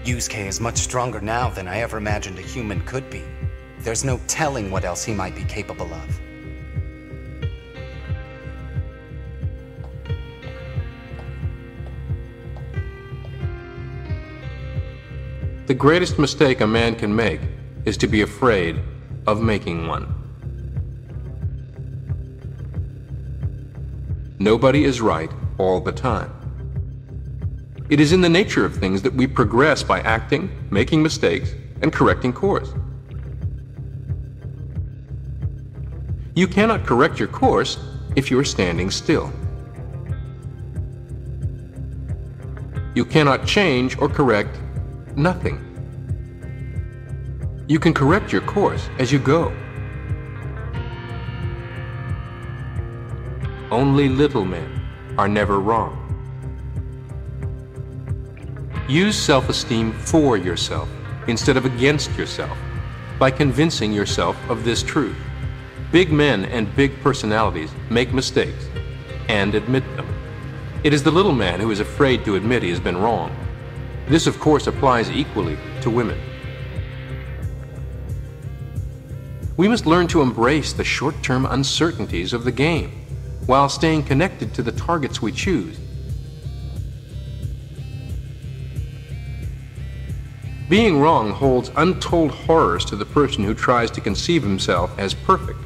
Yusuke is much stronger now than I ever imagined a human could be. There's no telling what else he might be capable of. The greatest mistake a man can make is to be afraid of making one. Nobody is right all the time. It is in the nature of things that we progress by acting, making mistakes, and correcting course. You cannot correct your course if you are standing still. You cannot change or correct nothing. You can correct your course as you go. Only little men are never wrong. Use self-esteem for yourself instead of against yourself by convincing yourself of this truth. Big men and big personalities make mistakes and admit them. It is the little man who is afraid to admit he has been wrong. This, of course, applies equally to women. We must learn to embrace the short-term uncertainties of the game while staying connected to the targets we choose. Being wrong holds untold horrors to the person who tries to conceive himself as perfect.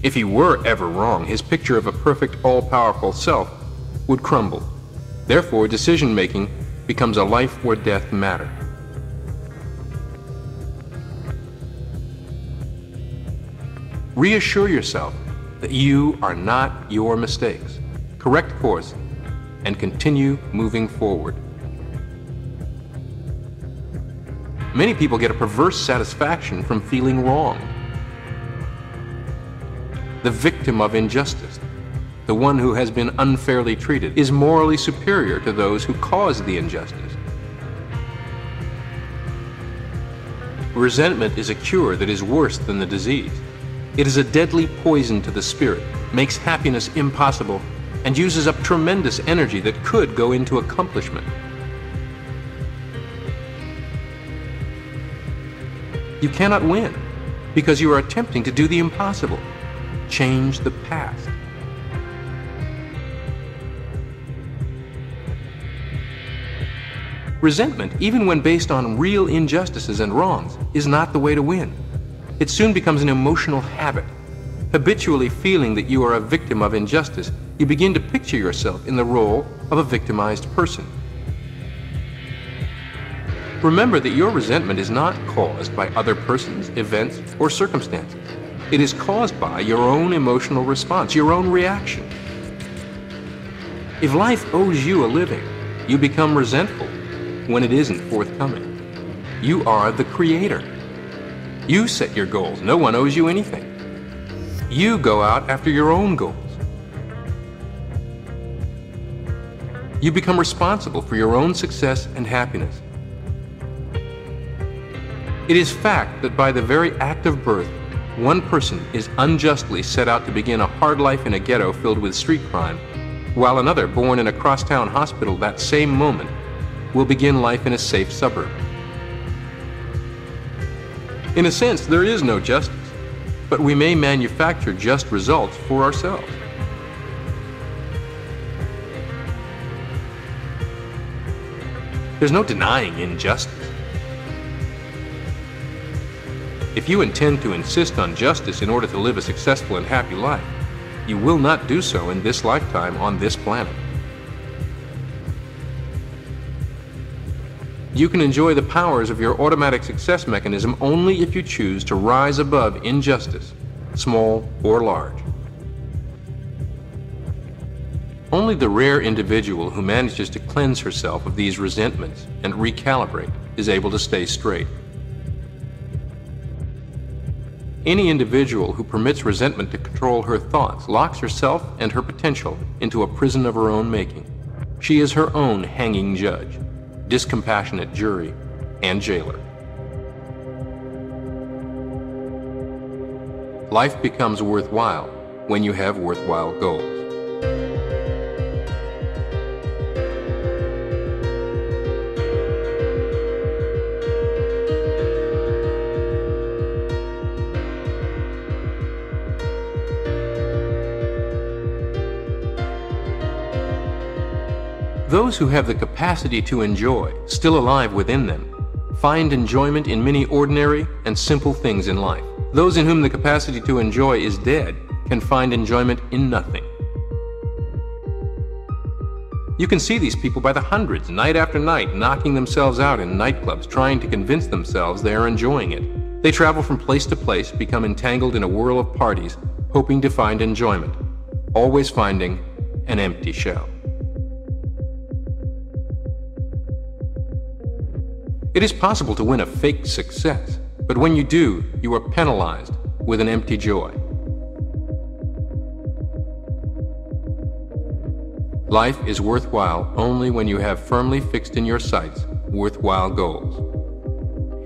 If he were ever wrong, his picture of a perfect, all-powerful self would crumble. Therefore, decision-making becomes a life-or-death matter. Reassure yourself that you are not your mistakes. Correct course and continue moving forward. Many people get a perverse satisfaction from feeling wrong. The victim of injustice, the one who has been unfairly treated, is morally superior to those who caused the injustice. Resentment is a cure that is worse than the disease. It is a deadly poison to the spirit, makes happiness impossible, and uses up tremendous energy that could go into accomplishment. You cannot win because you are attempting to do the impossible. Change the past. Resentment, even when based on real injustices and wrongs, is not the way to win. It soon becomes an emotional habit. Habitually feeling that you are a victim of injustice, you begin to picture yourself in the role of a victimized person. Remember that your resentment is not caused by other persons, events, or circumstances. It is caused by your own emotional response, your own reaction. If life owes you a living, you become resentful when it isn't forthcoming. You are the creator. You set your goals. No one owes you anything. You go out after your own goals. You become responsible for your own success and happiness. It is fact that by the very act of birth, one person is unjustly set out to begin a hard life in a ghetto filled with street crime, while another, born in a crosstown hospital that same moment, will begin life in a safe suburb. In a sense, there is no justice, but we may manufacture just results for ourselves. There's no denying injustice. If you intend to insist on justice in order to live a successful and happy life, you will not do so in this lifetime on this planet. You can enjoy the powers of your automatic success mechanism only if you choose to rise above injustice, small or large. Only the rare individual who manages to cleanse herself of these resentments and recalibrate is able to stay straight. Any individual who permits resentment to control her thoughts locks herself and her potential into a prison of her own making. She is her own hanging judge, discompassionate jury, and jailer. Life becomes worthwhile when you have worthwhile goals. Those who have the capacity to enjoy, still alive within them, find enjoyment in many ordinary and simple things in life. Those in whom the capacity to enjoy is dead can find enjoyment in nothing. You can see these people by the hundreds, night after night, knocking themselves out in nightclubs, trying to convince themselves they are enjoying it. They travel from place to place, become entangled in a whirl of parties, hoping to find enjoyment, always finding an empty shell. It is possible to win a fake success, but when you do, you are penalized with an empty joy. Life is worthwhile only when you have firmly fixed in your sights worthwhile goals.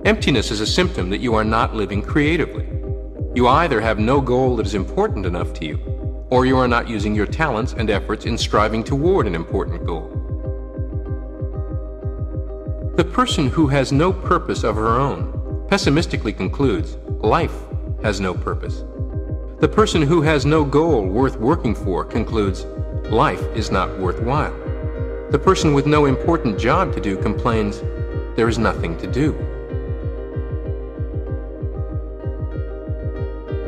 Emptiness is a symptom that you are not living creatively. You either have no goal that is important enough to you, or you are not using your talents and efforts in striving toward an important goal. The person who has no purpose of her own pessimistically concludes life has no purpose. The person who has no goal worth working for concludes life is not worthwhile. The person with no important job to do complains there is nothing to do.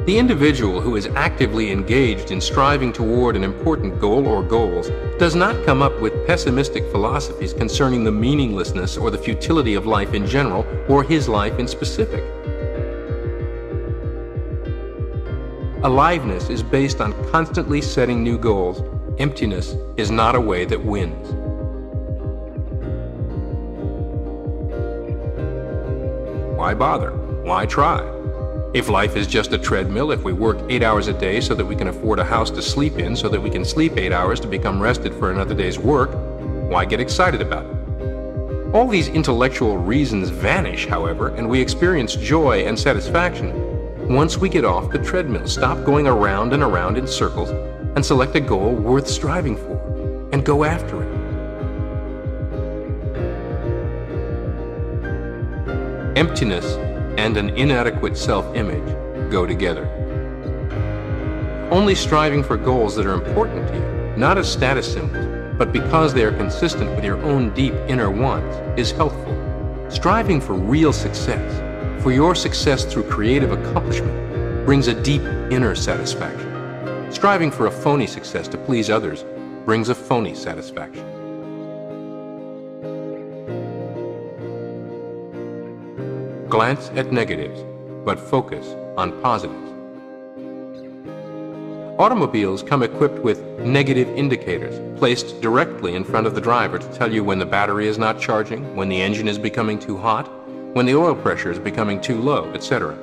The individual who is actively engaged in striving toward an important goal or goals does not come up with pessimistic philosophies concerning the meaninglessness or the futility of life in general or his life in specific. Aliveness is based on constantly setting new goals. Emptiness is not a way that wins. Why bother? Why try? If life is just a treadmill, if we work 8 hours a day so that we can afford a house to sleep in, so that we can sleep 8 hours to become rested for another day's work, why get excited about it? All these intellectual reasons vanish, however, and we experience joy and satisfaction once we get off the treadmill, stop going around and around in circles, and select a goal worth striving for, and go after it. Emptiness and an inadequate self-image go together. Only striving for goals that are important to you, not as status symbols, but because they are consistent with your own deep inner wants, is healthful. Striving for real success, for your success through creative accomplishment, brings a deep inner satisfaction. Striving for a phony success to please others brings a phony satisfaction. Glance at negatives, but focus on positives. Automobiles come equipped with negative indicators placed directly in front of the driver to tell you when the battery is not charging, when the engine is becoming too hot, when the oil pressure is becoming too low, etc.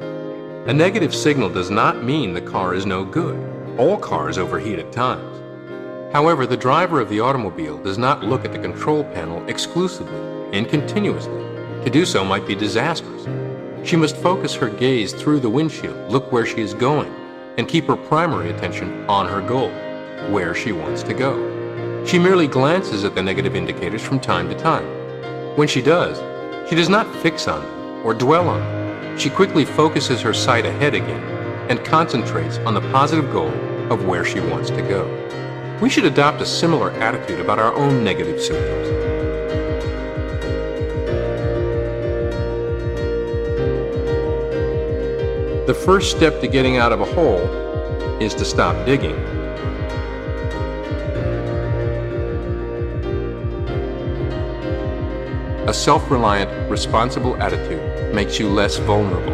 A negative signal does not mean the car is no good. All cars overheat at times. However, the driver of the automobile does not look at the control panel exclusively and continuously. To do so might be disastrous. She must focus her gaze through the windshield, look where she is going, and keep her primary attention on her goal, where she wants to go. She merely glances at the negative indicators from time to time. When she does not fix on them or dwell on them. She quickly focuses her sight ahead again and concentrates on the positive goal of where she wants to go. We should adopt a similar attitude about our own negative symptoms. The first step to getting out of a hole is to stop digging. A self-reliant, responsible attitude makes you less vulnerable.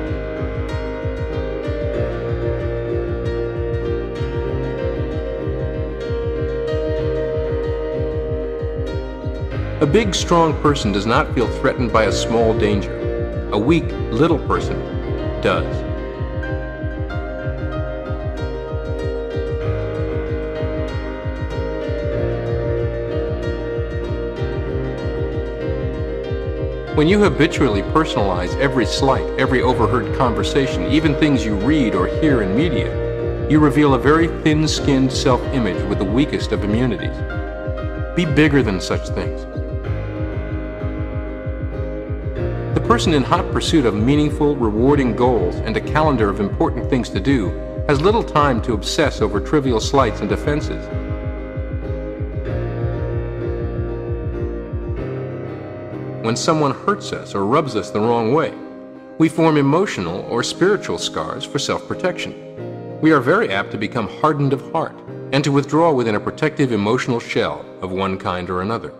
A big, strong person does not feel threatened by a small danger. A weak, little person does. When you habitually personalize every slight, every overheard conversation, even things you read or hear in media, you reveal a very thin-skinned self-image with the weakest of immunities. Be bigger than such things. The person in hot pursuit of meaningful, rewarding goals and a calendar of important things to do has little time to obsess over trivial slights and offenses. when someone hurts us or rubs us the wrong way. We form emotional or spiritual scars for self-protection. We are very apt to become hardened of heart and to withdraw within a protective emotional shell of one kind or another.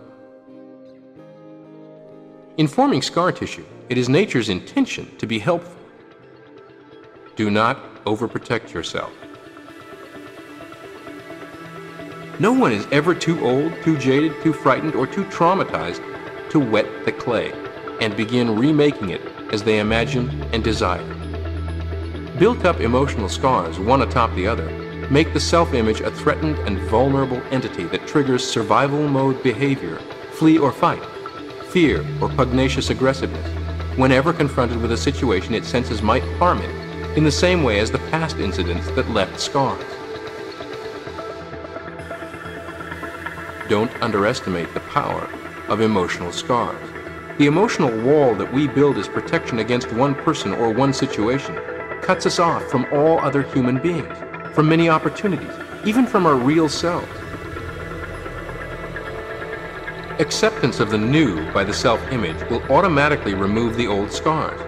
In forming scar tissue, it is nature's intention to be helpful. Do not overprotect yourself. No one is ever too old, too jaded, too frightened, or too traumatized to wet the clay and begin remaking it as they imagine and desire. Built-up emotional scars, one atop the other, make the self-image a threatened and vulnerable entity that triggers survival mode behavior, flee or fight, fear or pugnacious aggressiveness, whenever confronted with a situation it senses might harm it, in the same way as the past incidents that left scars. Don't underestimate the power of emotional scars. The emotional wall that we build as protection against one person or one situation cuts us off from all other human beings, from many opportunities, even from our real selves. Acceptance of the new by the self-image will automatically remove the old scars.